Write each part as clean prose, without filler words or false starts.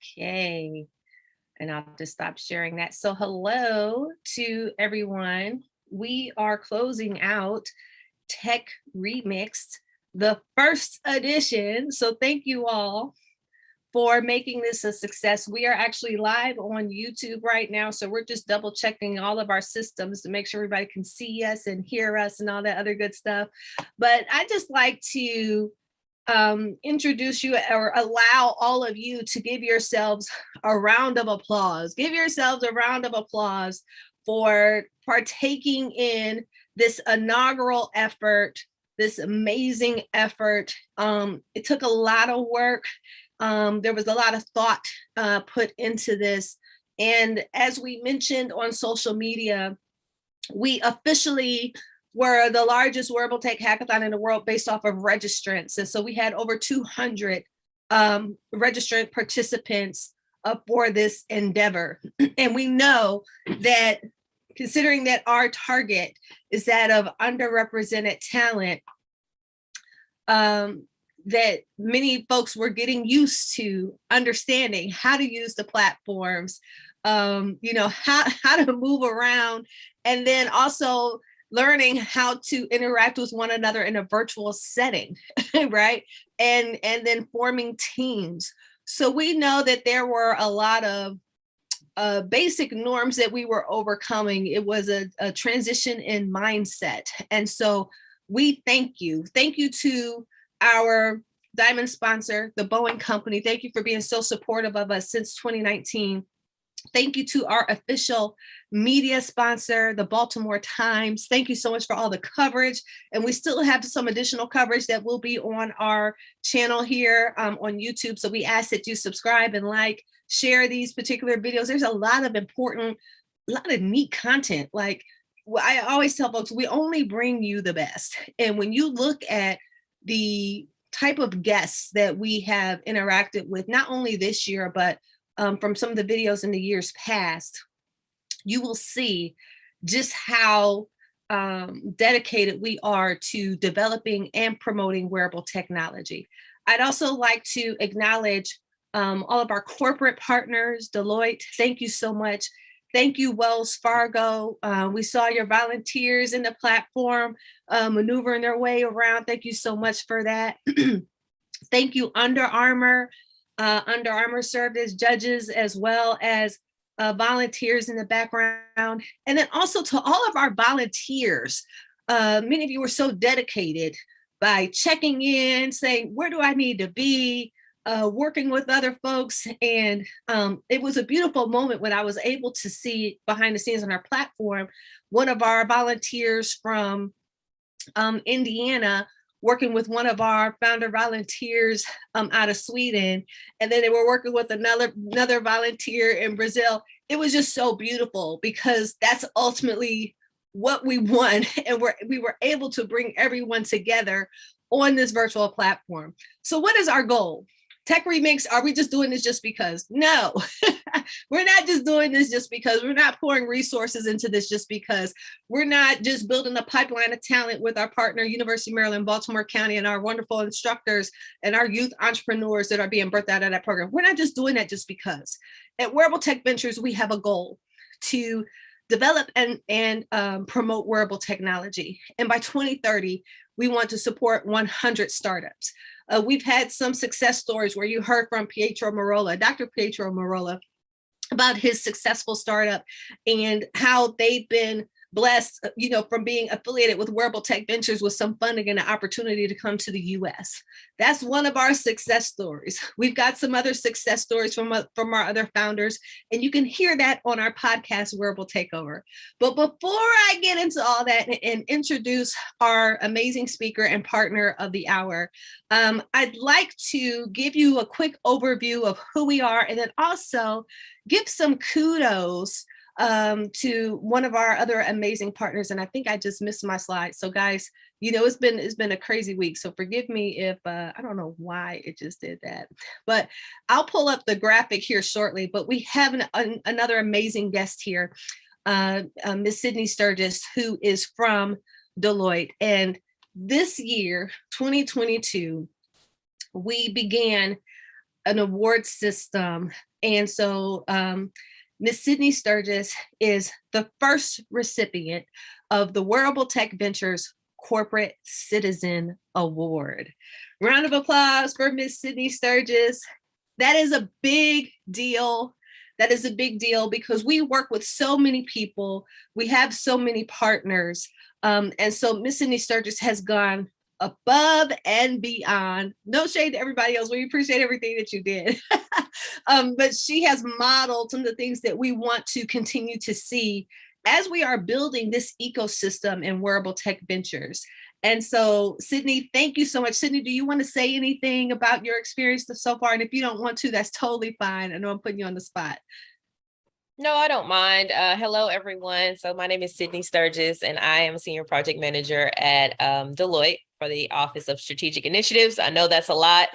Okay. And I'll just stop sharing that. So hello to everyone. We are closing out Tech Remixed, the first edition. So thank you all for making this a success. We are actually live on YouTube right now. So we're just double checking all of our systems to make sure everybody can see us and hear us and all that other good stuff. But I just like to introduce you or allow all of you to give yourselves a round of applause. Give yourselves a round of applause for partaking in this inaugural effort, this amazing effort. It took a lot of work. There was a lot of thought put into this. And as we mentioned on social media, we officially were the largest wearable tech hackathon in the world based off of registrants. And so we had over 200 registrant participants for this endeavor. And we know that considering that our target is that of underrepresented talent, that many folks were getting used to understanding how to use the platforms, how to move around, and then also learning how to interact with one another in a virtual setting, right? And then forming teams. So we know that there were a lot of basic norms that we were overcoming. It was a transition in mindset. And so we thank you. Thank you to our diamond sponsor, the Boeing Company. Thank you for being so supportive of us since 2019. Thank you to our official media sponsor, the Baltimore Times. Thank you so much for all the coverage. And we still have some additional coverage that will be on our channel here on YouTube. So we ask that you subscribe and like, share these particular videos. There's a lot of neat content. Like I always tell folks, we only bring you the best. And when you look at the type of guests that we have interacted with, not only this year, but from some of the videos in the years past, you will see just how dedicated we are to developing and promoting wearable technology. I'd also like to acknowledge all of our corporate partners, Deloitte. Thank you so much. Thank you, Wells Fargo. We saw your volunteers in the platform maneuvering their way around. Thank you so much for that. Thank you, Under Armour. Under Armour served as judges as well as volunteers in the background. And then also to all of our volunteers. Many of you were so dedicated by checking in, saying, where do I need to be? Working with other folks. And it was a beautiful moment when I was able to see behind the scenes on our platform, one of our volunteers from Indiana working with one of our founder volunteers out of Sweden. And then they were working with another volunteer in Brazil. It was just so beautiful because that's ultimately what we want. And we were able to bring everyone together on this virtual platform. So what is our goal? Tech Remix, are we just doing this just because? No, we're not just doing this just because. We're not pouring resources into this just because. We're not just building a pipeline of talent with our partner, University of Maryland, Baltimore County, and our wonderful instructors and our youth entrepreneurs that are being birthed out of that program. We're not just doing that just because. At Wearable Tech Ventures, we have a goal to develop and promote wearable technology. And by 2030, we want to support 100 startups. We've had some success stories where you heard from Dr. Pietro Marola, about his successful startup and how they've been blessed, from being affiliated with Wearable Tech Ventures with some funding and an opportunity to come to the US. That's one of our success stories. We've got some other success stories from our other founders, and you can hear that on our podcast, Wearable Takeover. But before I get into all that and introduce our amazing speaker and partner of the hour, I'd like to give you a quick overview of who we are, and then also give some kudos to one of our other amazing partners. And I think I just missed my slide. So guys, it's been a crazy week. So forgive me if I don't know why it just did that, but I'll pull up the graphic here shortly. But we have another amazing guest here, Miss Sydney Sturgis, who is from Deloitte. And this year, 2022, we began an award system. And so Miss Sydney Sturgis is the first recipient of the Wearable Tech Ventures Corporate Citizen Award. Round of applause for Miss Sydney Sturgis. That is a big deal. That is a big deal because we work with so many people. We have so many partners. And so Miss Sydney Sturgis has gone above and beyond. No shade to everybody else. We appreciate everything that you did. But she has modeled some of the things that we want to continue to see as we are building this ecosystem in Wearable Tech Ventures. And so, Sydney, thank you so much. Sydney, do you want to say anything about your experience so far? And if you don't want to, that's totally fine. I know I'm putting you on the spot. No, I don't mind. Hello, everyone. So my name is Sydney Sturgis, and I am a senior project manager at Deloitte for the Office of Strategic Initiatives. I know that's a lot,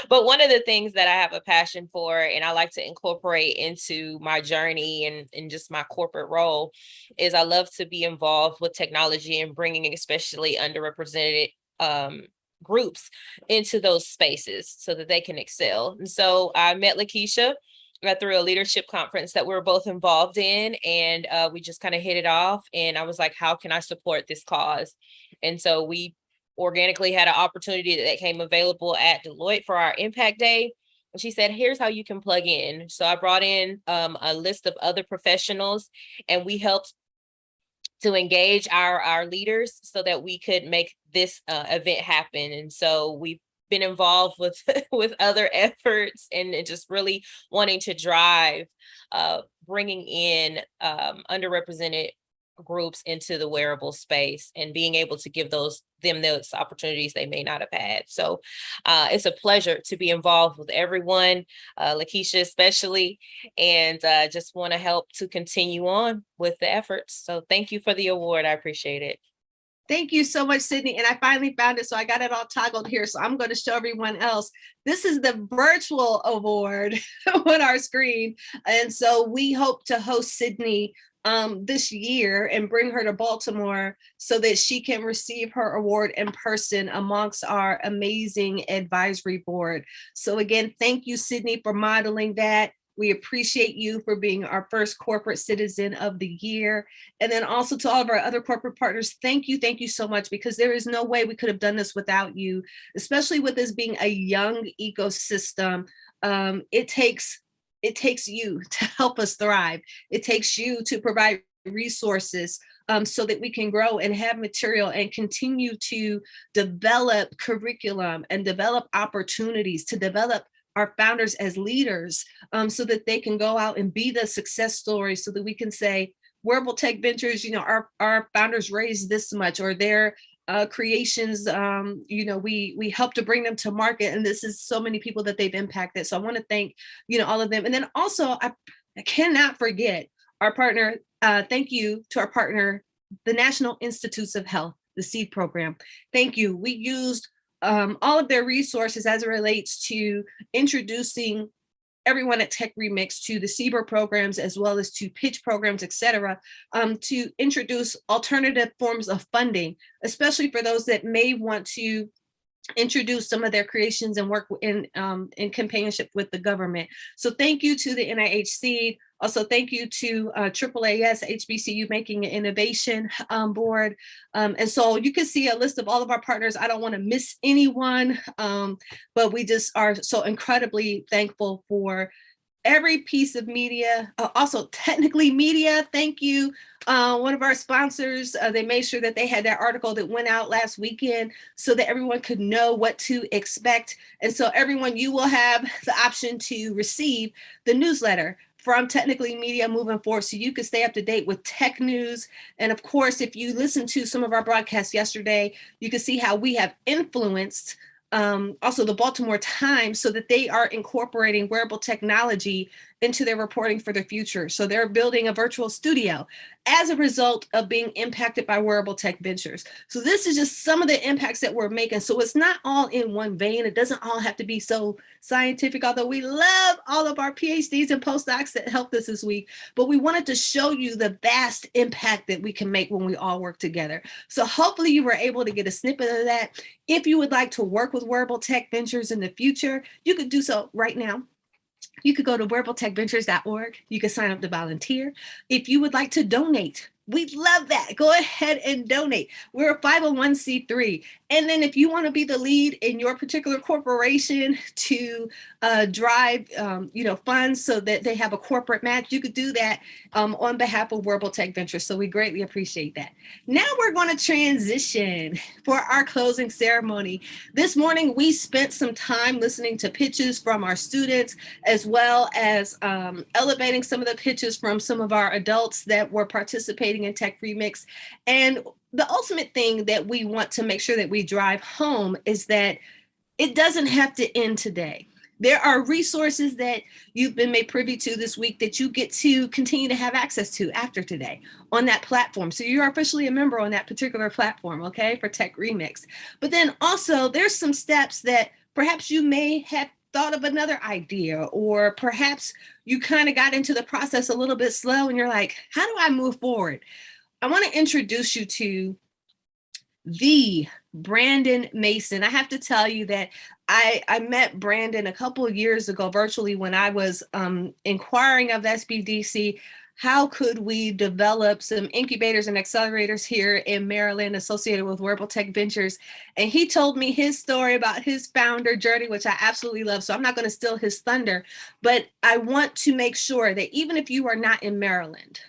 but one of the things that I have a passion for, and I like to incorporate into my journey and just my corporate role, is I love to be involved with technology and bringing especially underrepresented groups into those spaces so that they can excel. And so I met Lakeisha through a leadership conference that we were both involved in, and we just kind of hit it off. And I was like, how can I support this cause? And so we organically had an opportunity that came available at Deloitte for our Impact Day. And she said, here's how you can plug in. So I brought in a list of other professionals, and we helped to engage our leaders so that we could make this event happen. And so we've been involved with with other efforts and just really wanting to drive bringing in underrepresented groups into the wearable space and being able to give them those opportunities they may not have had. So it's a pleasure to be involved with everyone, Lakeisha especially, and just want to help to continue on with the efforts. So thank you for the award. I appreciate it. Thank you so much, Sydney. And I finally found it, so I got it all toggled here. So I'm going to show everyone else. This is the virtual award on our screen. And so we hope to host Sydney this year and bring her to Baltimore so that she can receive her award in person amongst our amazing advisory board. So again, thank you, Sydney, for modeling that. We appreciate you for being our first corporate citizen of the year. And then also to all of our other corporate partners, thank you so much, because there is no way we could have done this without you, especially with this being a young ecosystem. It takes you to help us thrive. It takes you to provide resources so that we can grow and have material and continue to develop curriculum and develop opportunities to develop our founders as leaders so that they can go out and be the success story, so that we can say, Wearable Tech Ventures, our founders raised this much, or their creations, we help to bring them to market. And this is so many people that they've impacted. So I want to thank, all of them. And then also, I cannot forget our partner. Thank you to our partner, the National Institutes of Health, the SEED program. Thank you. We used all of their resources as it relates to introducing everyone at Tech Remix to the CBER programs, as well as to pitch programs, et cetera, to introduce alternative forms of funding, especially for those that may want to introduce some of their creations and work in companionship with the government. So thank you to the NIH. Also, thank you to AAAS, HBCU Making an Innovation Board. And so you can see a list of all of our partners. I don't want to miss anyone, but we just are so incredibly thankful for every piece of media. Also, Technically Media, thank you. One of our sponsors, they made sure that they had that article that went out last weekend so that everyone could know what to expect. And so everyone, you will have the option to receive the newsletter from Technically Media moving forward, so you can stay up to date with tech news. And of course, if you listen to some of our broadcasts yesterday, you can see how we have influenced also the Baltimore Times so that they are incorporating wearable technology into their reporting for the future. So they're building a virtual studio as a result of being impacted by Wearable Tech Ventures. So this is just some of the impacts that we're making. So it's not all in one vein. It doesn't all have to be so scientific, although we love all of our PhDs and postdocs that helped us this week. But we wanted to show you the vast impact that we can make when we all work together. So hopefully you were able to get a snippet of that. If you would like to work with Wearable Tech Ventures in the future, you could do so right now. You could go to wearabletechventures.org. You can sign up to volunteer. If you would like to donate, we'd love that. Go ahead and donate. We're a 501c3. And then if you want to be the lead in your particular corporation to drive funds so that they have a corporate match, you could do that on behalf of Wearable Tech Ventures. So we greatly appreciate that. Now we're going to transition for our closing ceremony. This morning, we spent some time listening to pitches from our students, as well as elevating some of the pitches from some of our adults that were participating in Tech Remix. And the ultimate thing that we want to make sure that we drive home is that it doesn't have to end today. There are resources that you've been made privy to this week that you get to continue to have access to after today on that platform. So you're officially a member on that particular platform, okay, for Tech Remix. But then also there's some steps that perhaps you may have thought of another idea, or perhaps you kind of got into the process a little bit slow and you're like, how do I move forward? I want to introduce you to the Brandon Mason. I have to tell you that I met Brandon a couple of years ago virtually when I was inquiring of SBDC, how could we develop some incubators and accelerators here in Maryland associated with Wearable Tech Ventures. And he told me his story about his founder journey, which I absolutely love. So I'm not going to steal his thunder, but I want to make sure that even if you are not in Maryland,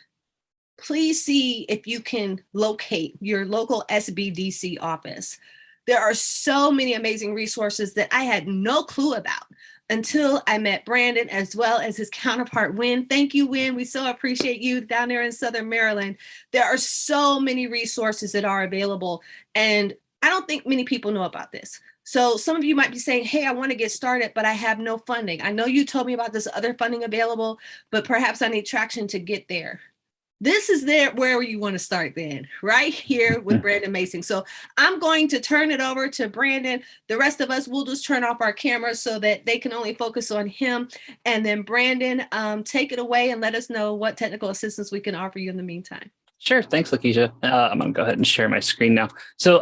please see if you can locate your local SBDC office. There are so many amazing resources that I had no clue about until I met Brandon, as well as his counterpart, Wynn. Thank you, Wynn. We so appreciate you down there in Southern Maryland. There are so many resources that are available, and I don't think many people know about this. So some of you might be saying, hey, I want to get started, but I have no funding. I know you told me about this other funding available, but perhaps I need traction to get there. This is where you want to start then, right here with Brandon Mason. So I'm going to turn it over to Brandon. The rest of us will just turn off our cameras so that they can only focus on him. And then Brandon, take it away and let us know what technical assistance we can offer you in the meantime. Sure. Thanks, Lakeisha. I'm going to go ahead and share my screen now. So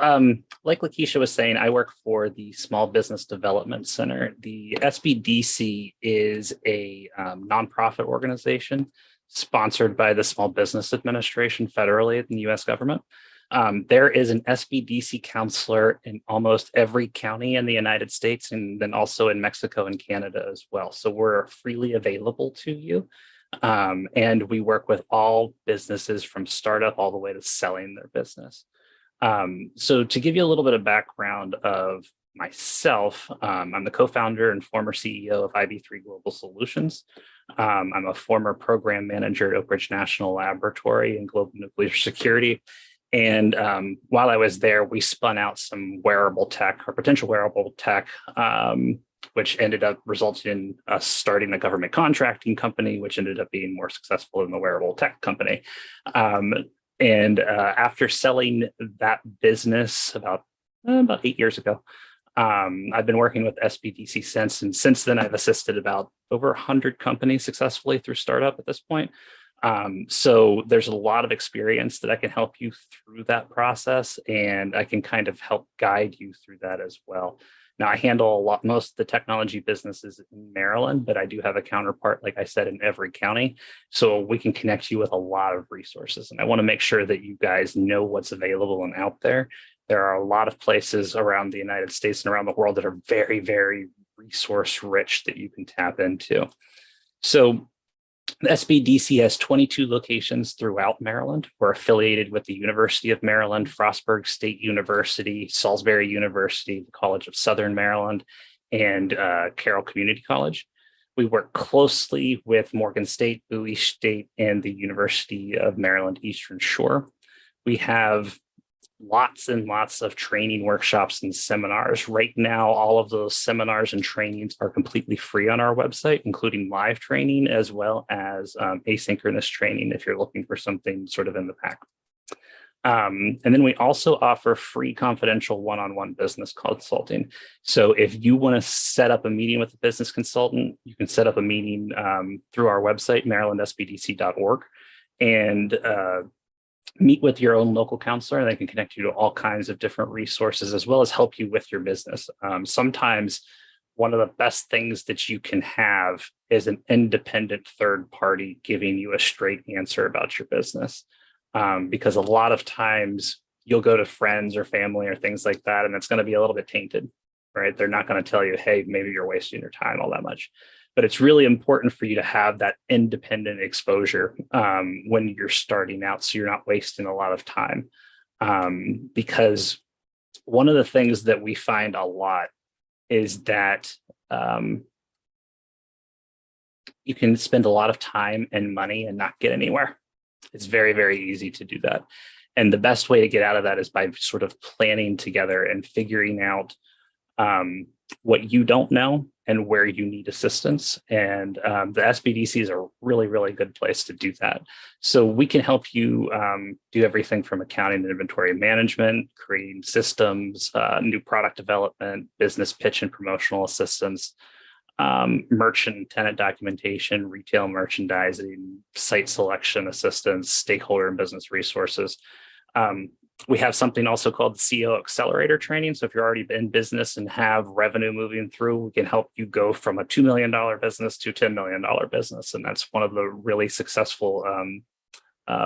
like Lakeisha was saying, I work for the Small Business Development Center. The SBDC is a nonprofit organization sponsored by the Small Business Administration federally in the U.S. government. There is an SBDC counselor in almost every county in the United States, and then also in Mexico and Canada as well. So we're freely available to you. And we work with all businesses from startup all the way to selling their business. So to give you a little bit of background of myself, I'm the co-founder and former CEO of IB3 Global Solutions. I'm a former program manager at Oak Ridge National Laboratory in Global Nuclear Security. And while I was there, we spun out some wearable tech or potential wearable tech, which ended up resulting in us starting a government contracting company, which ended up being more successful than the wearable tech company. And after selling that business about 8 years ago, I've been working with SBDC since, and since then I've assisted about over 100 companies successfully through startup at this point. So there's a lot of experience that I can help you through that process, and I can kind of help guide you through that as well. Now, I handle most of the technology businesses in Maryland, but I do have a counterpart, like I said, in every county. So we can connect you with a lot of resources. And I want to make sure that you guys know what's available and out there. There are a lot of places around the United States and around the world that are very, very resource rich that you can tap into. So the SBDC has 22 locations throughout Maryland. We're affiliated with the University of Maryland, Frostburg State University, Salisbury University, the College of Southern Maryland, and Carroll Community College. We work closely with Morgan State, Bowie State, and the University of Maryland Eastern Shore. We have lots and lots of training workshops and seminars. Right now, all of those seminars and trainings are completely free on our website, including live training as well as asynchronous training if you're looking for something sort of in the pack. And then we also offer free confidential one-on-one business consulting. So if you want to set up a meeting with a business consultant, you can set up a meeting through our website, marylandsbdc.org, and meet with your own local counselor. They can connect you to all kinds of different resources as well as help you with your business. Sometimes one of the best things that you can have is an independent third party giving you a straight answer about your business. Because a lot of times you'll go to friends or family or things like that, and it's going to be a little bit tainted, right? They're not going to tell you, hey, maybe you're wasting your time all that much. But it's really important for you to have that independent exposure when you're starting out, so you're not wasting a lot of time. Because one of the things that we find a lot is that you can spend a lot of time and money and not get anywhere. It's very, very easy to do that. And the best way to get out of that is by sort of planning together and figuring out what you don't know and where you need assistance. And the SBDC is a really, really good place to do that. So we can help you do everything from accounting and inventory management, creating systems, new product development, business pitch and promotional assistance, merchant and tenant documentation, retail merchandising, site selection assistance, stakeholder and business resources. We have something also called the CEO Accelerator training. So if you're already in business and have revenue moving through, we can help you go from a $2 million business to $10 million business. And that's one of the really successful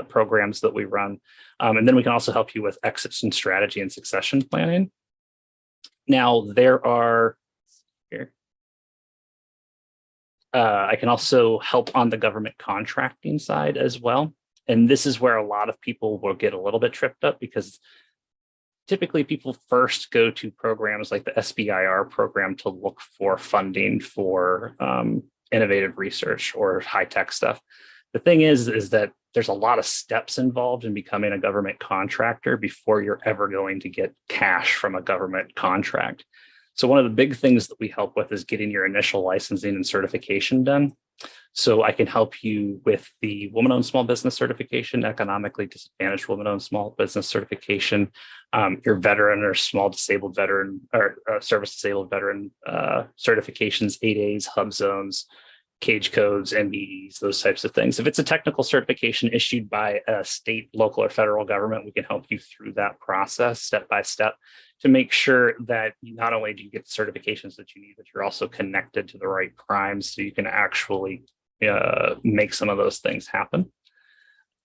programs that we run. And then we can also help you with exits and strategy and succession planning. Now, there are here. I can also help on the government contracting side as well. And this is where a lot of people will get a little bit tripped up, because typically people first go to programs like the SBIR program to look for funding for innovative research or high-tech stuff. The thing is that there's a lot of steps involved in becoming a government contractor before you're ever going to get cash from a government contract. So one of the big things that we help with is getting your initial licensing and certification done. So I can help you with the woman-owned small business certification, economically disadvantaged woman-owned small business certification, your veteran or small disabled veteran or service disabled veteran certifications, 8As, hub zones, cage codes, MBEs, those types of things. If it's a technical certification issued by a state, local, or federal government, we can help you through that process step by step to make sure that not only do you get the certifications that you need, but you're also connected to the right primes so you can actually make some of those things happen.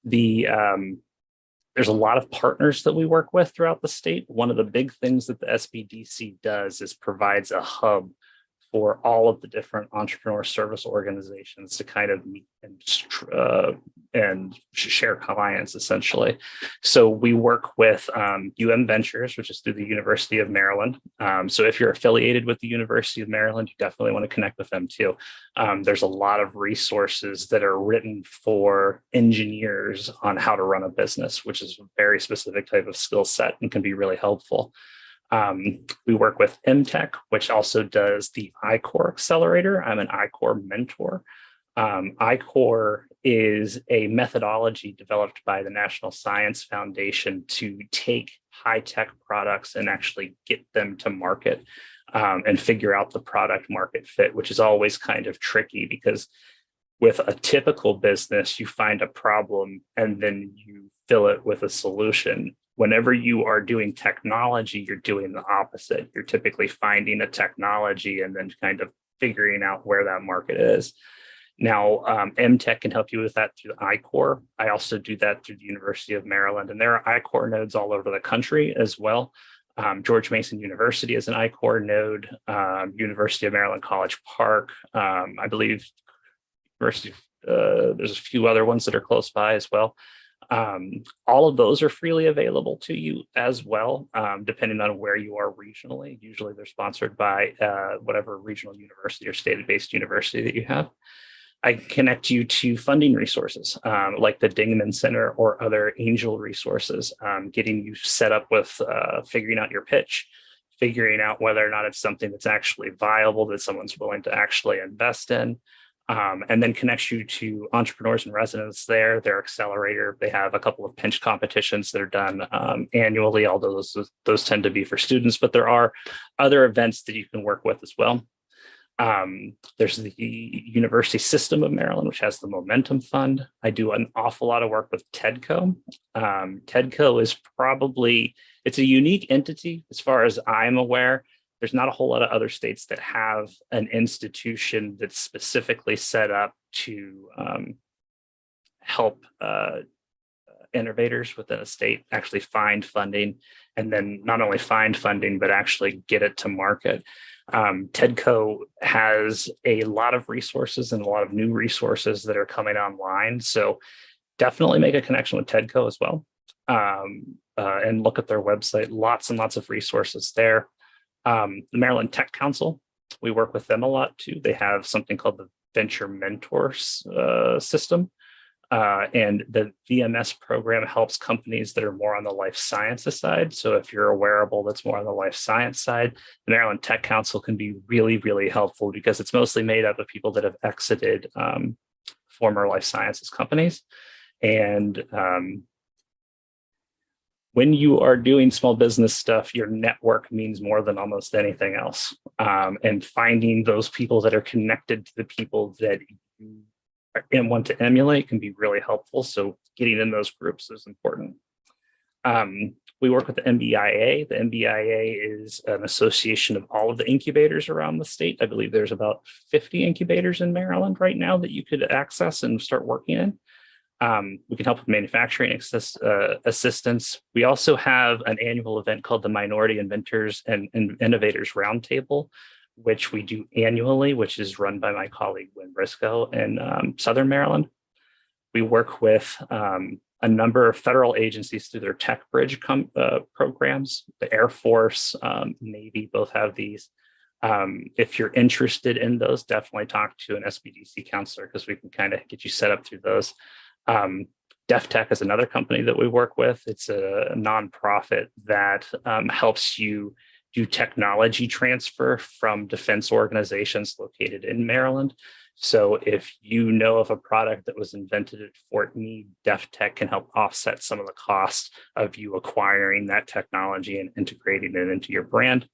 There's a lot of partners that we work with throughout the state. One of the big things that the SBDC does is provides a hub for all of the different entrepreneur service organizations to kind of meet and share clients, essentially. So we work with UM Ventures, which is through the University of Maryland. So if you're affiliated with the University of Maryland, you definitely want to connect with them too. There's a lot of resources that are written for engineers on how to run a business, which is a very specific type of skill set and can be really helpful. We work with MTech, which also does the I-Core Accelerator. I'm an I-Core mentor. I-Core is a methodology developed by the National Science Foundation to take high-tech products and actually get them to market and figure out the product market fit, which is always kind of tricky because with a typical business, you find a problem and then you fill it with a solution. Whenever you are doing technology, you're doing the opposite. You're typically finding a technology and then kind of figuring out where that market is. Now, MTech can help you with that through I-Core. I also do that through the University of Maryland, and there are I-Core nodes all over the country as well. George Mason University is an I-Core node, University of Maryland College Park, I believe University, there's a few other ones that are close by as well. All of those are freely available to you as well, depending on where you are regionally. Usually they're sponsored by whatever regional university or state-based university that you have. I connect you to funding resources like the Dingman Center or other angel resources, getting you set up with figuring out your pitch, figuring out whether or not it's something that's actually viable, that someone's willing to actually invest in, and then connects you to entrepreneurs in residence there, their accelerator. They have a couple of pinch competitions that are done annually, although those tend to be for students, but there are other events that you can work with as well. There's the University System of Maryland, which has the Momentum Fund. I do an awful lot of work with TEDCO. TEDCO is it's a unique entity as far as I'm aware. There's not a whole lot of other states that have an institution that's specifically set up to help innovators within a state actually find funding, and then not only find funding, but actually get it to market. TEDCO has a lot of resources and a lot of new resources that are coming online. So definitely make a connection with TEDCO as well, and look at their website. Lots and lots of resources there. The Maryland Tech Council, we work with them a lot too. They have something called the Venture Mentors system. And the VMS program helps companies that are more on the life sciences side. So if you're a wearable that's more on the life science side, the Maryland Tech Council can be really, really helpful because it's mostly made up of people that have exited former life sciences companies. And when you are doing small business stuff, your network means more than almost anything else. And finding those people that are connected to the people that you and want to emulate can be really helpful. So getting in those groups is important. We work with the MBIA. The MBIA is an association of all of the incubators around the state. I believe there's about 50 incubators in Maryland right now that you could access and start working in. We can help with manufacturing assistance. We also have an annual event called the Minority Inventors and Innovators Roundtable, which we do annually, which is run by my colleague, Wynn Briscoe in Southern Maryland. We work with a number of federal agencies through their Tech Bridge programs. The Air Force, Navy both have these. If you're interested in those, definitely talk to an SBDC counselor because we can kind of get you set up through those. DefTech is another company that we work with. It's a nonprofit that helps you do technology transfer from defense organizations located in Maryland. So if you know of a product that was invented at Fort Meade, DefTech can help offset some of the costs of you acquiring that technology and integrating it into your brand.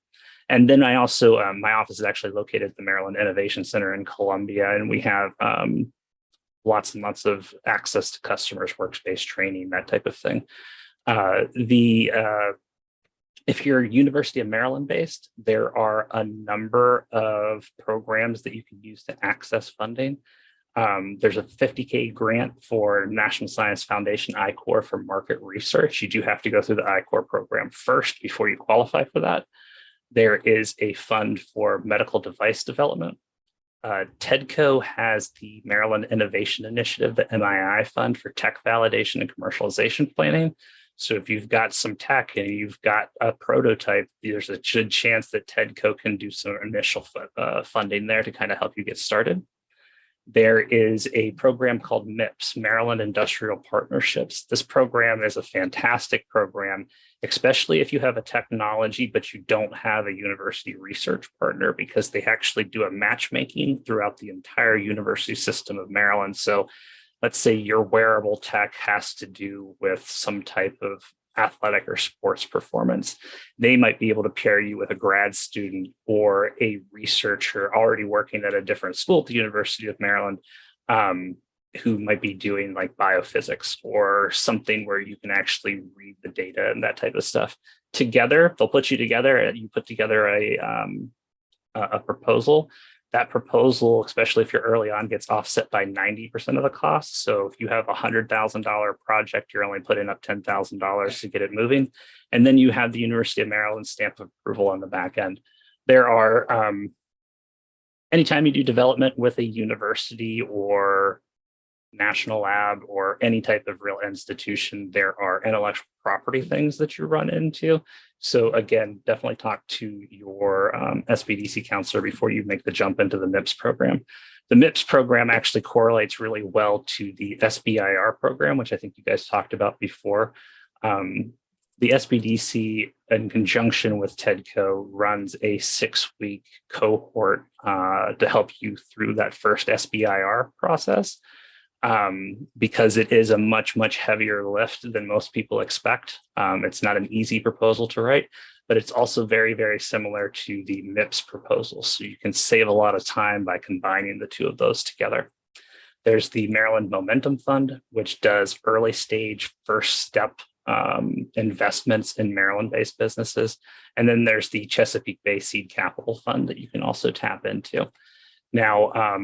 And then I also, my office is actually located at the Maryland Innovation Center in Columbia, and we have lots and lots of access to customers, workspace training, that type of thing. If you're University of Maryland based, there are a number of programs that you can use to access funding. There's a $50K grant for National Science Foundation I-Corps for market research. You do have to go through the I-Corps program first before you qualify for that. There is a fund for medical device development. TEDCO has the Maryland Innovation Initiative, the MII fund for tech validation and commercialization planning. So if you've got some tech and you've got a prototype, there's a good chance that TEDCO can do some initial funding there to kind of help you get started. There is a program called MIPS, Maryland Industrial Partnerships. This program is a fantastic program, especially if you have a technology, but you don't have a university research partner, because they actually do a matchmaking throughout the entire university system of Maryland. So let's say your wearable tech has to do with some type of athletic or sports performance. They might be able to pair you with a grad student or a researcher already working at a different school at the University of Maryland, who might be doing like biophysics or something where you can actually read the data and that type of stuff. Together, they'll put you together and you put together a proposal. That proposal, especially if you're early on, gets offset by 90% of the cost. So if you have a $100,000 project, you're only putting up $10,000 to get it moving. And then you have the University of Maryland stamp of approval on the back end. There are, anytime you do development with a university or national lab or any type of real institution, there are intellectual property things that you run into. So again, definitely talk to your SBDC counselor before you make the jump into the MIPS program. The MIPS program actually correlates really well to the SBIR program, which I think you guys talked about before. The SBDC, in conjunction with TEDCO, runs a 6-week cohort to help you through that first SBIR process, because it is a much, much heavier lift than most people expect. It's not an easy proposal to write, but it's also very, very similar to the MIPS proposal. So you can save a lot of time by combining the two of those together. There's the Maryland Momentum Fund, which does early stage first step investments in Maryland-based businesses. And then there's the Chesapeake Bay Seed Capital Fund that you can also tap into. Now,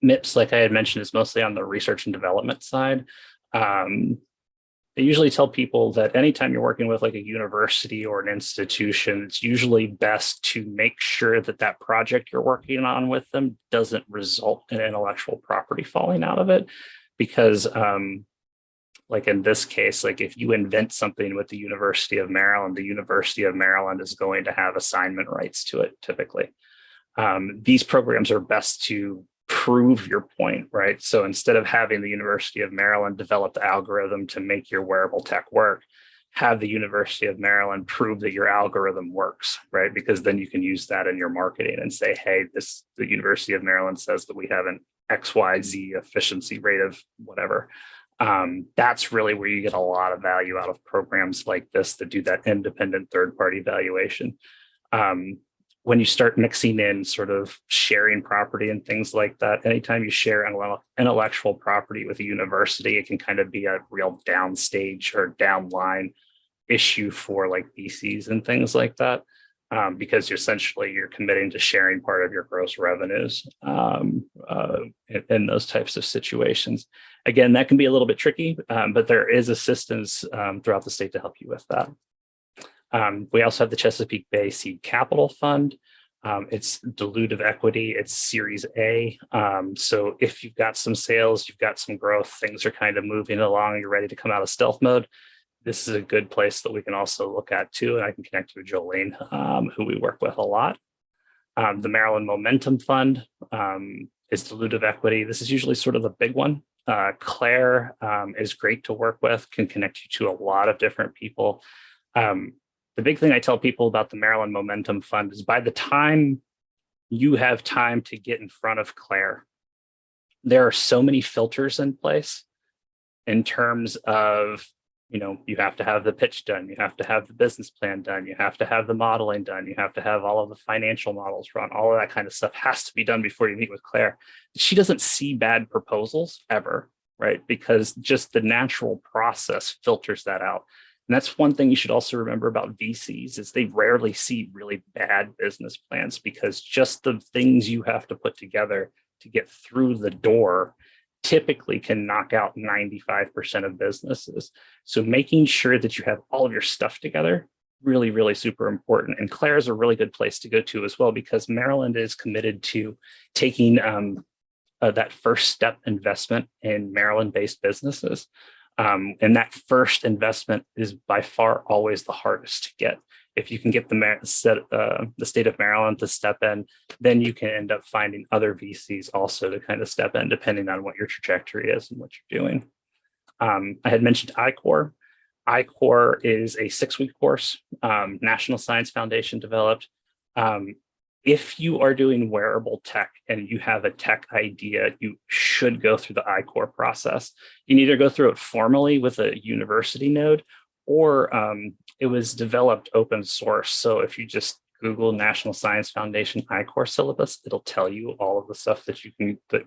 MIPS, like I had mentioned, is mostly on the research and development side. I usually tell people that anytime you're working with like a university or an institution, it's usually best to make sure that that project you're working on with them doesn't result in intellectual property falling out of it. Because like in this case, like if you invent something with the University of Maryland is going to have assignment rights to it typically. These programs are best to prove your point, right? So instead of having the University of Maryland develop the algorithm to make your wearable tech work, have the University of Maryland prove that your algorithm works, right? Because then you can use that in your marketing and say, hey, the University of Maryland says that we have an XYZ efficiency rate of whatever. That's really where you get a lot of value out of programs like this that do that independent third-party valuation. When you start mixing in sort of sharing property and things like that, anytime you share intellectual property with a university, it can kind of be a real downstage or downline issue for like VCs and things like that, because essentially you're committing to sharing part of your gross revenues in those types of situations. Again, that can be a little bit tricky, but there is assistance throughout the state to help you with that. We also have the Chesapeake Bay Seed Capital Fund. It's dilutive equity, it's Series A. So if you've got some sales, you've got some growth, things are kind of moving along, you're ready to come out of stealth mode, this is a good place that we can also look at too. And I can connect you with Jolene, who we work with a lot. The Maryland Momentum Fund is dilutive equity. This is usually sort of the big one. Claire is great to work with, can connect you to a lot of different people. The big thing I tell people about the Maryland Momentum Fund is by the time you have time to get in front of Claire, there are so many filters in place in terms of, you have to have the pitch done, you have to have the business plan done, you have to have the modeling done, you have to have all of the financial models run, all of that kind of stuff has to be done before you meet with Claire. She doesn't see bad proposals ever, right? Because just the natural process filters that out. And that's one thing you should also remember about VCs is they rarely see really bad business plans because just the things you have to put together to get through the door typically can knock out 95% of businesses. So making sure that you have all of your stuff together, really, really super important. And Claire is a really good place to go to as well because Maryland is committed to taking that first step investment in Maryland-based businesses. And that first investment is by far always the hardest to get. If you can get the state of Maryland to step in, then you can end up finding other VCs also to kind of step in, depending on what your trajectory is and what you're doing. I had mentioned iCore. iCore is a 6-week course, National Science Foundation developed. If you are doing wearable tech and you have a tech idea, you should go through the iCore process. You can either go through it formally with a university node, or it was developed open source. So if you just Google National Science Foundation iCore syllabus, it'll tell you all of the stuff that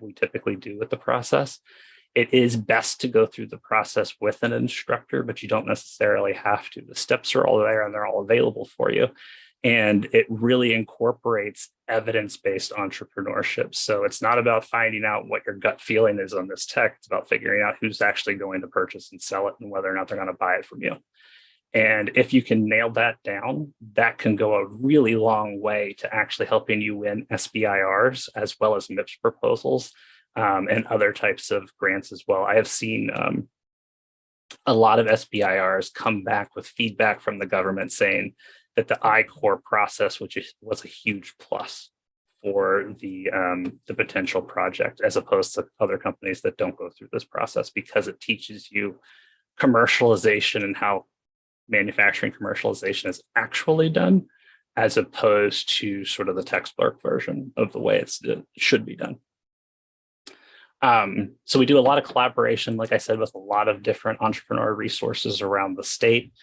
we typically do with the process. It is best to go through the process with an instructor, but you don't necessarily have to. The steps are all there and they're all available for you. And it really incorporates evidence-based entrepreneurship. So it's not about finding out what your gut feeling is on this tech. It's about figuring out who's actually going to purchase and sell it and whether or not they're going to buy it from you. And if you can nail that down, that can go a really long way to actually helping you win SBIRs as well as MIPS proposals. and other types of grants as well. I have seen a lot of SBIRs come back with feedback from the government saying that the I-Corps process, was a huge plus for the potential project, as opposed to other companies that don't go through this process, because it teaches you commercialization and how manufacturing commercialization is actually done, as opposed to sort of the textbook version of the way it should be done. So we do a lot of collaboration, like I said, with a lot of different entrepreneur resources around the state.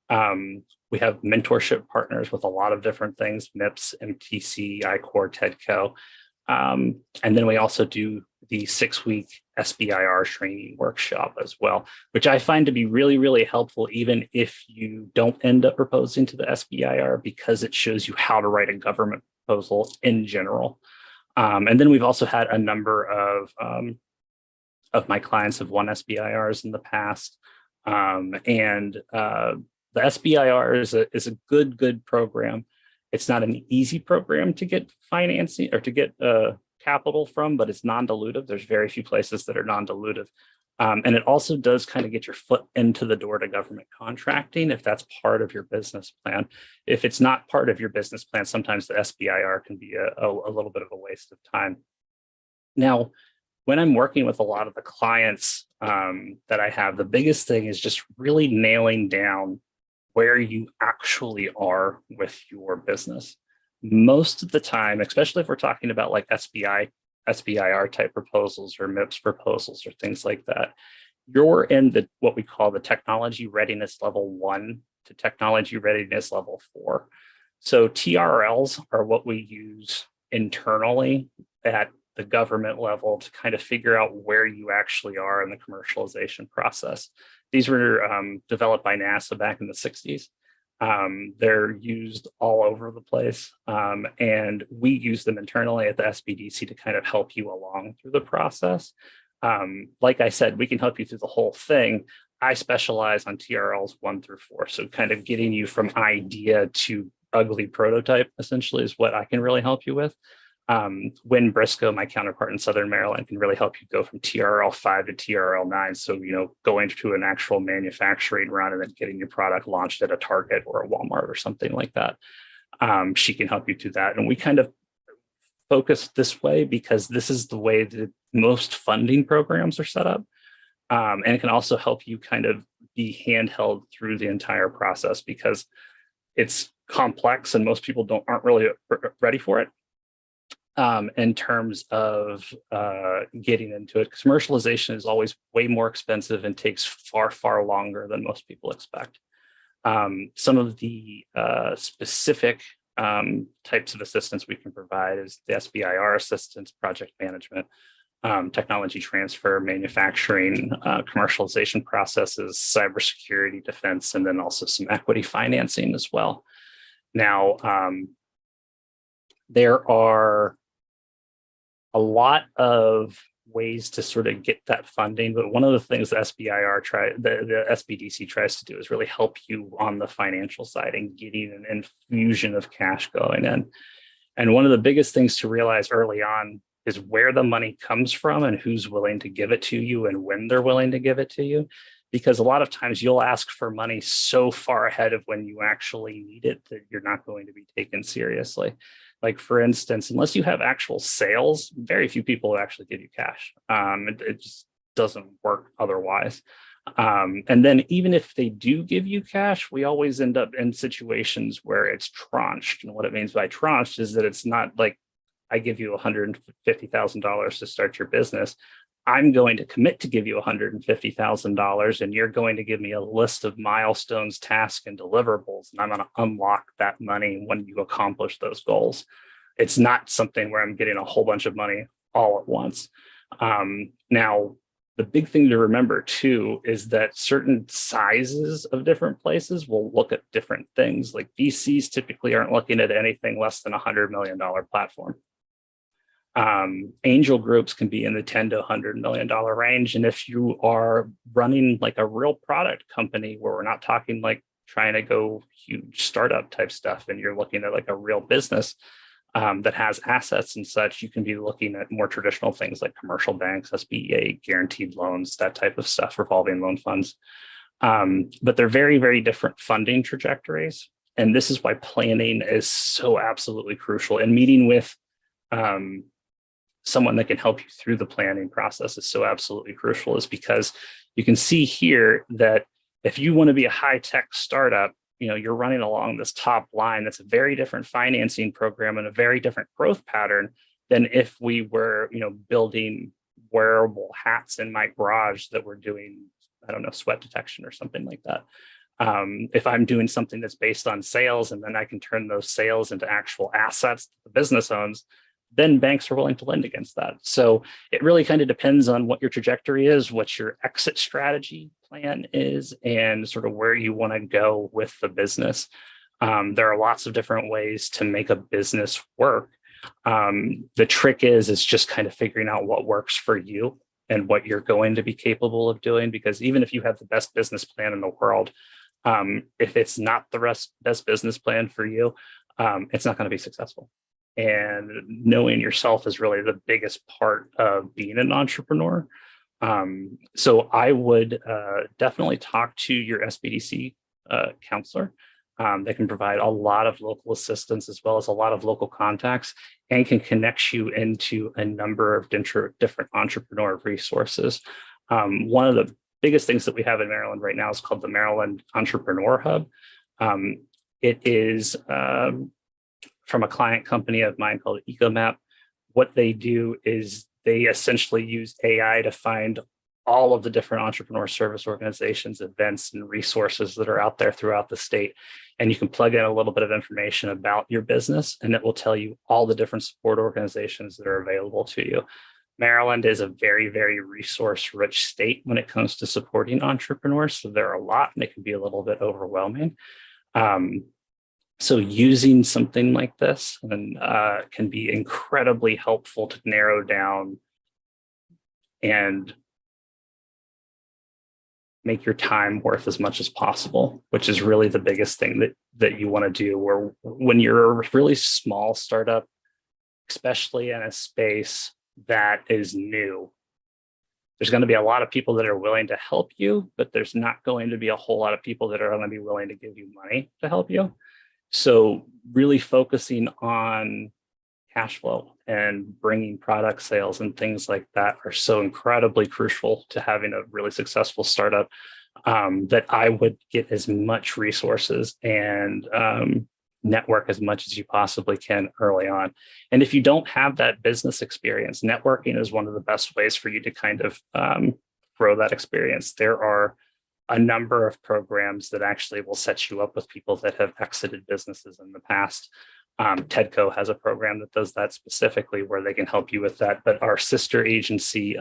We have mentorship partners with a lot of different things: MIPS, MTC, I-Corps, TEDCO. And then we also do the 6-week SBIR training workshop as well, which I find to be really, really helpful, even if you don't end up proposing to the SBIR, because it shows you how to write a government proposal in general. And then we've also had a number of my clients have won SBIRs in the past. The SBIR is a good program. It's not an easy program to get financing or to get capital from, but it's non-dilutive. There's very few places that are non-dilutive. And it also does kind of get your foot into the door to government contracting, if that's part of your business plan. If it's not part of your business plan, sometimes the SBIR can be a little bit of a waste of time. Now, when I'm working with a lot of the clients that I have, the biggest thing is just really nailing down where you actually are with your business. Most of the time, especially if we're talking about like SBIR type proposals or MIPS proposals or things like that, you're in what we call the technology readiness level 1 to technology readiness level 4. So TRLs are what we use internally at the government level to kind of figure out where you actually are in the commercialization process. These were developed by NASA back in the 60s. They're used all over the place. And we use them internally at the SBDC to kind of help you along through the process. Like I said, we can help you through the whole thing. I specialize on TRLs 1 through 4. So kind of getting you from idea to ugly prototype, essentially, is what I can really help you with. Win Briscoe, my counterpart in Southern Maryland, can really help you go from TRL 5 to TRL 9. So, going to an actual manufacturing run and then getting your product launched at a Target or a Walmart or something like that. She can help you do that. And we kind of focus this way because this is the way that most funding programs are set up. And it can also help you kind of be handheld through the entire process, because it's complex and most people aren't really ready for it. In terms of getting into it, commercialization is always way more expensive and takes far, far longer than most people expect. Some of the specific types of assistance we can provide is the SBIR assistance, project management, technology transfer, manufacturing, commercialization processes, cybersecurity defense, and then also some equity financing as well. Now, there are a lot of ways to sort of get that funding, but one of the things the SBDC tries to do is really help you on the financial side and getting an infusion of cash going in. And one of the biggest things to realize early on is where the money comes from and who's willing to give it to you and when they're willing to give it to you. Because a lot of times you'll ask for money so far ahead of when you actually need it that you're not going to be taken seriously. Like, for instance, unless you have actual sales, very few people will actually give you cash. It just doesn't work otherwise. And then even if they do give you cash, we always end up in situations where it's tranched. And what it means by tranched is that it's not like I give you $150,000 to start your business. I'm going to commit to give you $150,000, and you're going to give me a list of milestones, tasks, and deliverables, and I'm going to unlock that money when you accomplish those goals. It's not something where I'm getting a whole bunch of money all at once. Now, the big thing to remember too is that certain sizes of different places will look at different things. Like VCs typically aren't looking at anything less than $100 million platform. Angel groups can be in the $10 to $100 million range. And if you are running like a real product company where we're not talking like trying to go huge startup type stuff and you're looking at like a real business, that has assets and such, you can be looking at more traditional things like commercial banks, SBA, guaranteed loans, that type of stuff, revolving loan funds. But they're very, very different funding trajectories. And this is why planning is so absolutely crucial. And meeting with someone that can help you through the planning process is so absolutely crucial, is because you can see here that if you want to be a high-tech startup, you're running along this top line. That's a very different financing program and a very different growth pattern than if we were, building wearable hats in my garage that were doing, I don't know, sweat detection or something like that. If I'm doing something that's based on sales and then I can turn those sales into actual assets that the business owns, then banks are willing to lend against that. So it really kind of depends on what your trajectory is, what your exit strategy plan is, and sort of where you want to go with the business. There are lots of different ways to make a business work. The trick is just kind of figuring out what works for you and what you're going to be capable of doing, because even if you have the best business plan in the world, if it's not the best business plan for you, it's not going to be successful. And knowing yourself is really the biggest part of being an entrepreneur. So I would definitely talk to your SBDC counselor. They can provide a lot of local assistance as well as a lot of local contacts, and can connect you into a number of different entrepreneur resources. One of the biggest things that we have in Maryland right now is called the Maryland Entrepreneur Hub. It is from a client company of mine called EcoMap. What they do is they essentially use AI to find all of the different entrepreneur service organizations, events, and resources that are out there throughout the state. And you can plug in a little bit of information about your business, and it will tell you all the different support organizations that are available to you. Maryland is a very, very resource-rich state when it comes to supporting entrepreneurs. So there are a lot, and it can be a little bit overwhelming. So using something like this can be incredibly helpful to narrow down and make your time worth as much as possible, which is really the biggest thing that you want to do. Where when you're a really small startup, especially in a space that is new, there's going to be a lot of people that are willing to help you, but there's not going to be a whole lot of people that are going to be willing to give you money to help you. So really focusing on cash flow and bringing product sales and things like that are so incredibly crucial to having a really successful startup, that I would get as much resources and network as much as you possibly can early on. And if you don't have that business experience, networking is one of the best ways for you to kind of grow that experience. There are a number of programs that actually will set you up with people that have exited businesses in the past. TEDCO has a program that does that specifically, where they can help you with that. But our sister agency,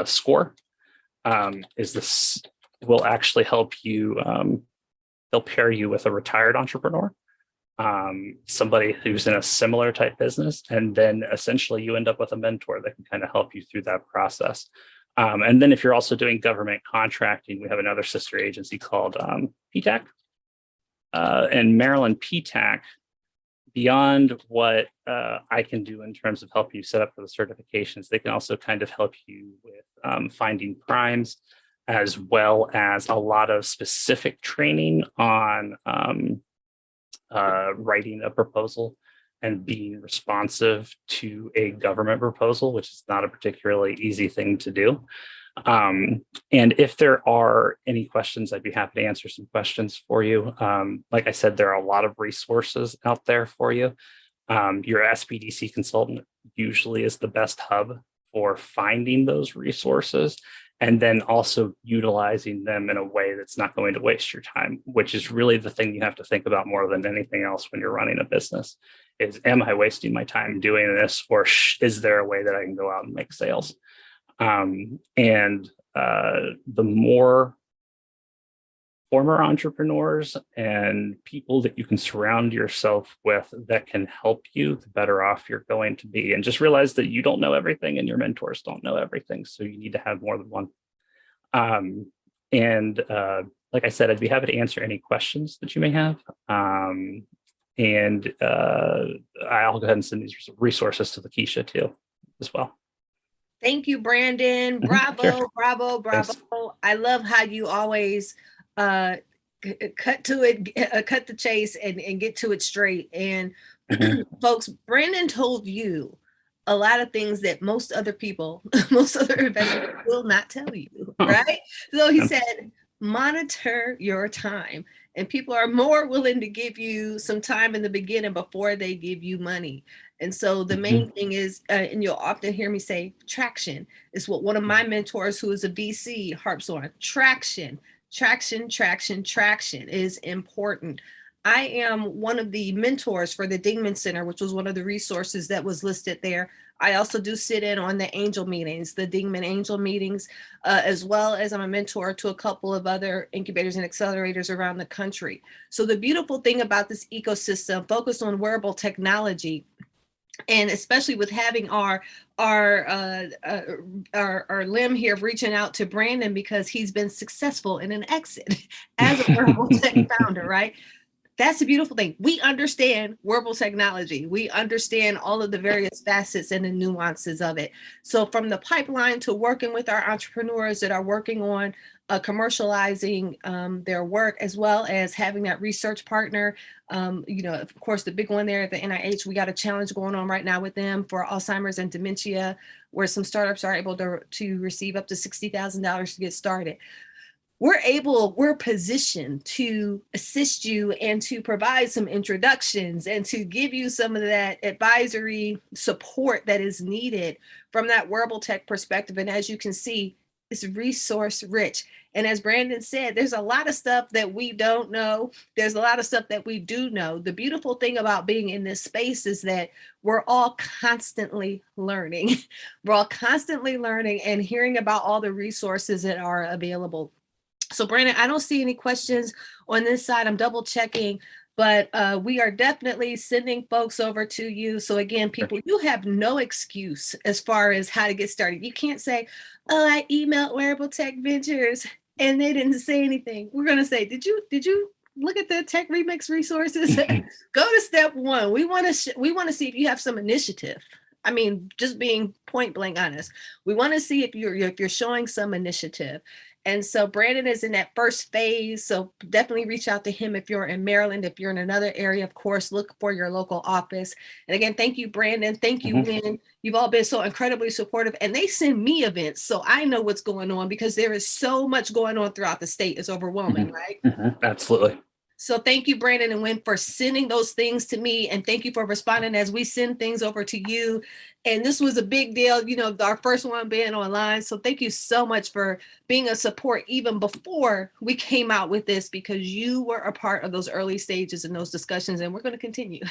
SCORE, will actually help you. They'll pair you with a retired entrepreneur, somebody who's in a similar type business, and then essentially you end up with a mentor that can kind of help you through that process. And then if you're also doing government contracting, we have another sister agency called PTAC. And Maryland PTAC, beyond what I can do in terms of helping you set up for the certifications, they can also kind of help you with finding primes, as well as a lot of specific training on writing a proposal and being responsive to a government proposal, which is not a particularly easy thing to do. And if there are any questions, I'd be happy to answer some questions for you. Like I said, there are a lot of resources out there for you. Your SBDC consultant usually is the best hub for finding those resources, and then also utilizing them in a way that's not going to waste your time, which is really the thing you have to think about more than anything else when you're running a business. Is, am I wasting my time doing this, or is there a way that I can go out and make sales? The more former entrepreneurs and people that you can surround yourself with that can help you, the better off you're going to be. And just realize that you don't know everything and your mentors don't know everything. So you need to have more than one. Like I said, I'd be happy to answer any questions that you may have. And I'll go ahead and send these resources to Lakeisha too, as well. Thank you, Brandon. Bravo, Sure. bravo, bravo. Thanks. I love how you always cut to it, cut the chase and get to it straight. And folks, Brandon told you a lot of things that most other people, most other investors will not tell you, right? So he said, monitor your time. And people are more willing to give you some time in the beginning before they give you money. And so the main thing is, and you'll often hear me say, traction is what one of my mentors, who is a VC, harps on. Traction, traction, traction, traction is important. I am one of the mentors for the Dingman Center, which was one of the resources that was listed there. I also do sit in on the angel meetings, the Dingman angel meetings, as well as I'm a mentor to a couple of other incubators and accelerators around the country. So the beautiful thing about this ecosystem focused on wearable technology, and especially with having our limb here of reaching out to Brandon because he's been successful in an exit as a wearable tech founder, right? That's the beautiful thing. We understand wearable technology. We understand all of the various facets and the nuances of it. So from the pipeline to working with our entrepreneurs that are working on commercializing their work, as well as having that research partner. Of course, the big one there at the NIH, we got a challenge going on right now with them for Alzheimer's and dementia, where some startups are able to receive up to $60,000 to get started. We're positioned to assist you and to provide some introductions and to give you some of that advisory support that is needed from that wearable tech perspective. And as you can see, it's resource rich. And as Brandon said, there's a lot of stuff that we don't know. There's a lot of stuff that we do know. The beautiful thing about being in this space is that we're all constantly learning. We're all constantly learning and hearing about all the resources that are available. So Brandon, I don't see any questions on this side. I'm double checking, but we are definitely sending folks over to you. So again, people, you have no excuse as far as how to get started. You can't say, oh, I emailed Wearable Tech Ventures and they didn't say anything. We're going to say, did you look at the Tech Remix resources? Go to step one. We want to see if you have some initiative. I mean, just being point blank honest, we want to see if you're showing some initiative. And so Brandon is in that first phase. So definitely reach out to him if you're in Maryland. If you're in another area, of course, look for your local office. And again, thank you, Brandon. Thank you, Lynn. You've all been so incredibly supportive. And they send me events, so I know what's going on because there is so much going on throughout the state. It's overwhelming, right? Absolutely. So thank you, Brandon and Wynn, for sending those things to me. And thank you for responding as we send things over to you. And this was a big deal, our first one being online. So thank you so much for being a support even before we came out with this, because you were a part of those early stages and those discussions, and we're going to continue.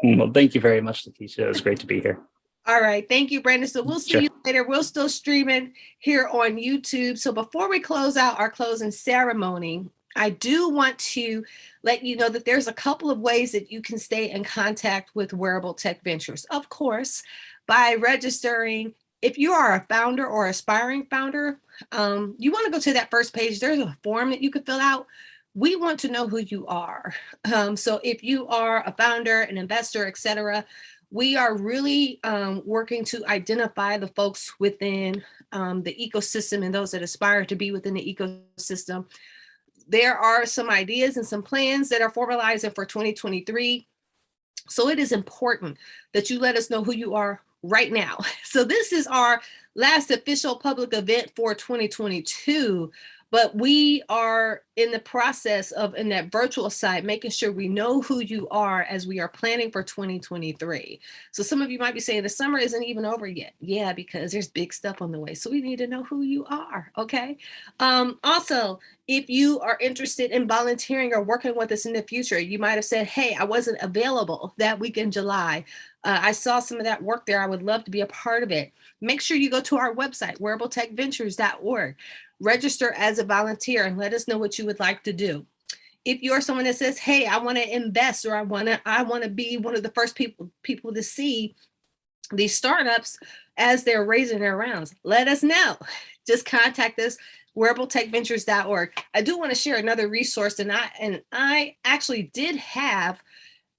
Well, thank you very much, Lakeisha. It was great to be here. All right. Thank you, Brandon. So we'll see you later. We're still streaming here on YouTube. So before we close out our closing ceremony, I do want to let you know that there's a couple of ways that you can stay in contact with Wearable Tech Ventures. Of course, by registering. If you are a founder or aspiring founder, you want to go to that first page. There's a form that you can fill out. We want to know who you are. So if you are a founder, an investor, etc., we are really working to identify the folks within the ecosystem and those that aspire to be within the ecosystem. There are some ideas and some plans that are formalizing for 2023. So it is important that you let us know who you are right now. So this is our last official public event for 2022, but we are in the process of, in that virtual side, making sure we know who you are as we are planning for 2023. So some of you might be saying the summer isn't even over yet. Yeah, because there's big stuff on the way. So we need to know who you are, okay? Also, if you are interested in volunteering or working with us in the future, you might have said, hey, I wasn't available that week in July. I saw some of that work there. I would love to be a part of it. Make sure you go to our website, wearabletechventures.org. Register as a volunteer and let us know what you would like to do. If you're someone that says, hey, I want to invest, or I want to be one of the first people to see these startups as they're raising their rounds, let us know. Just contact us. wearabletechventures.org. I do want to share another resource, and I actually did have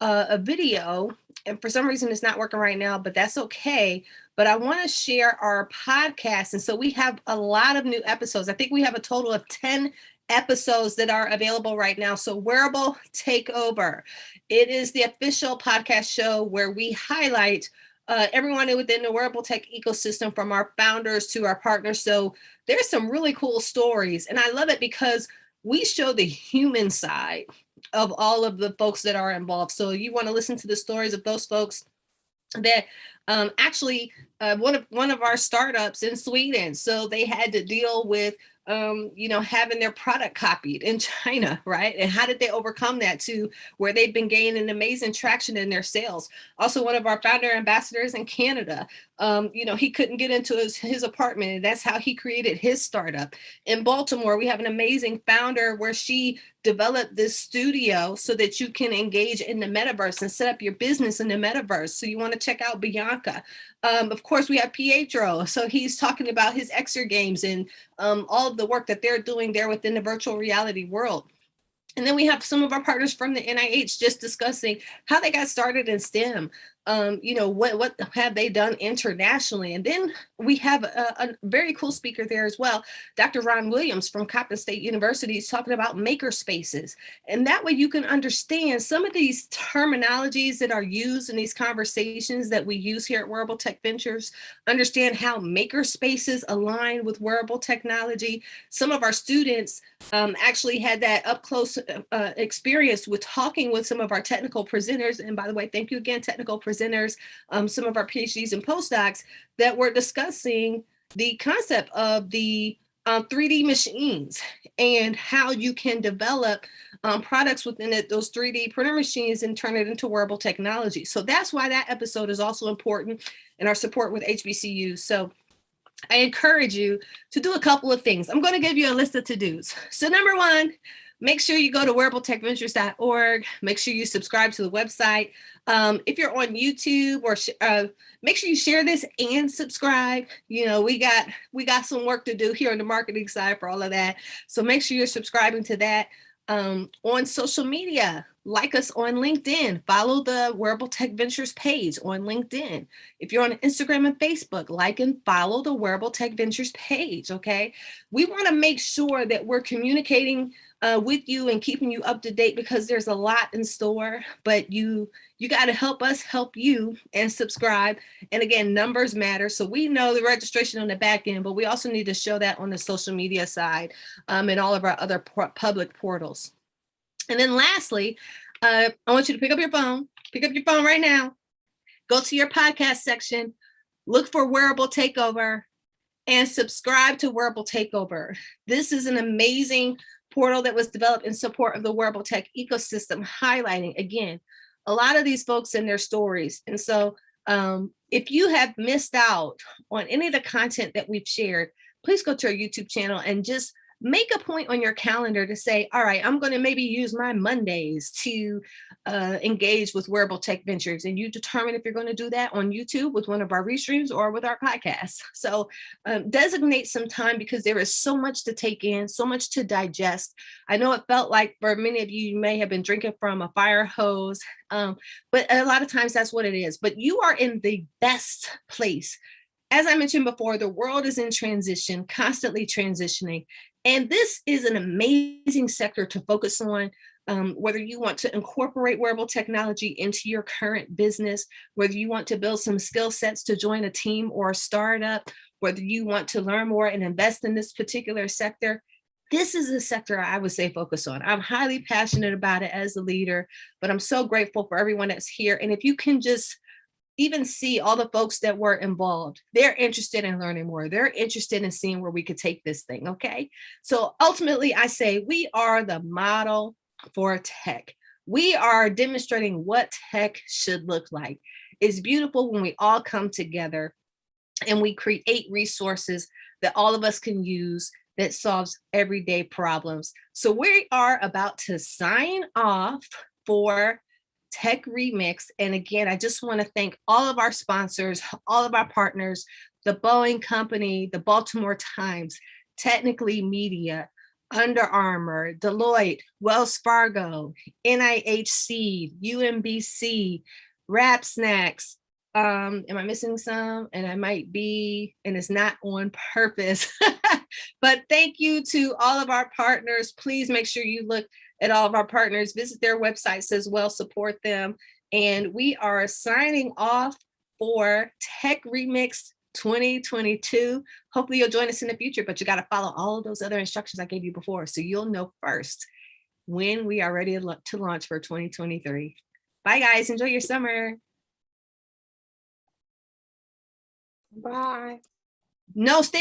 a video, and for some reason it's not working right now, but that's okay. But I want to share our podcast. And so we have a lot of new episodes. I think we have a total of 10 episodes that are available right now. So Wearable Takeover. It is the official podcast show where we highlight everyone within the wearable tech ecosystem, from our founders to our partners. So there's some really cool stories. And I love it because we show the human side of all of the folks that are involved. So you want to listen to the stories of those folks that actually one of our startups in Sweden. So they had to deal with having their product copied in China, right? And how did they overcome that to where they've been gaining amazing traction in their sales? Also, one of our founder ambassadors in Canada, he couldn't get into his apartment, and that's how he created his startup. In Baltimore, we have an amazing founder where she developed this studio so that you can engage in the metaverse and set up your business in the metaverse. So you want to check out Bianca. Of course, we have Pietro. So he's talking about his Xer games and all of the work that they're doing there within the virtual reality world. And then we have some of our partners from the NIH just discussing how they got started in STEM. What have they done internationally? And then we have a very cool speaker there as well, Dr. Ron Williams from Coppin State University. Is talking about maker spaces. And that way you can understand some of these terminologies that are used in these conversations that we use here at Wearable Tech Ventures, understand how maker spaces align with wearable technology. Some of our students actually had that up close experience with talking with some of our technical presenters. And by the way, thank you again, technical presenters, some of our PhDs and postdocs that were discussing the concept of the 3D machines and how you can develop products within those 3D printer machines and turn it into wearable technology. So that's why that episode is also important in our support with HBCUs. So I encourage you to do a couple of things. I'm going to give you a list of to-dos. So number one, make sure you go to wearabletechventures.org. Make sure you subscribe to the website. If you're on YouTube, or make sure you share this and subscribe. We got some work to do here on the marketing side for all of that. So make sure you're subscribing to that. On social media, like us on LinkedIn, follow the Wearable Tech Ventures page on LinkedIn. If you're on Instagram and Facebook, like and follow the Wearable Tech Ventures page, okay? We want to make sure that we're communicating with you and keeping you up to date, because there's a lot in store, but you got to help us help you and subscribe. And again, numbers matter. So we know the registration on the back end, but we also need to show that on the social media side and all of our other public portals. And then lastly, I want you to pick up your phone right now, go to your podcast section, look for Wearable Takeover, and subscribe to Wearable Takeover. This is an amazing portal that was developed in support of the wearable tech ecosystem, highlighting, again, a lot of these folks and their stories. And so if you have missed out on any of the content that we've shared, please go to our YouTube channel and just make a point on your calendar to say, all right, I'm going to maybe use my Mondays to engage with Wearable Tech Ventures. And you determine if you're going to do that on YouTube with one of our restreams or with our podcast. So designate some time, because there is so much to take in, so much to digest. I know it felt like for many of you, you may have been drinking from a fire hose, but a lot of times that's what it is. But you are in the best place. As I mentioned before, the world is in transition, constantly transitioning. And this is an amazing sector to focus on, whether you want to incorporate wearable technology into your current business, whether you want to build some skill sets to join a team or a startup, whether you want to learn more and invest in this particular sector. This is a sector I would say focus on. I'm highly passionate about it as a leader, but I'm so grateful for everyone that's here. And if you can just even see all the folks that were involved, they're interested in learning more. They're interested in seeing where we could take this thing, okay? So ultimately, I say we are the model for tech. We are demonstrating what tech should look like. It's beautiful when we all come together and we create resources that all of us can use that solves everyday problems. So we are about to sign off for Tech Remix. And again, I just want to thank all of our sponsors, all of our partners, the Boeing Company, the Baltimore Times, Technically Media, Under Armour, Deloitte, Wells Fargo, NIHC, UMBC, Rap Snacks. Am I missing some? And I might be, and it's not on purpose. But thank you to all of our partners. Please make sure you look at all of our partners, visit their websites as well, support them. And we are signing off for Tech Remix 2022. Hopefully you'll join us in the future, but you got to follow all of those other instructions I gave you before, so you'll know first when we are ready to launch for 2023. Bye guys, enjoy your summer. Bye. No, stay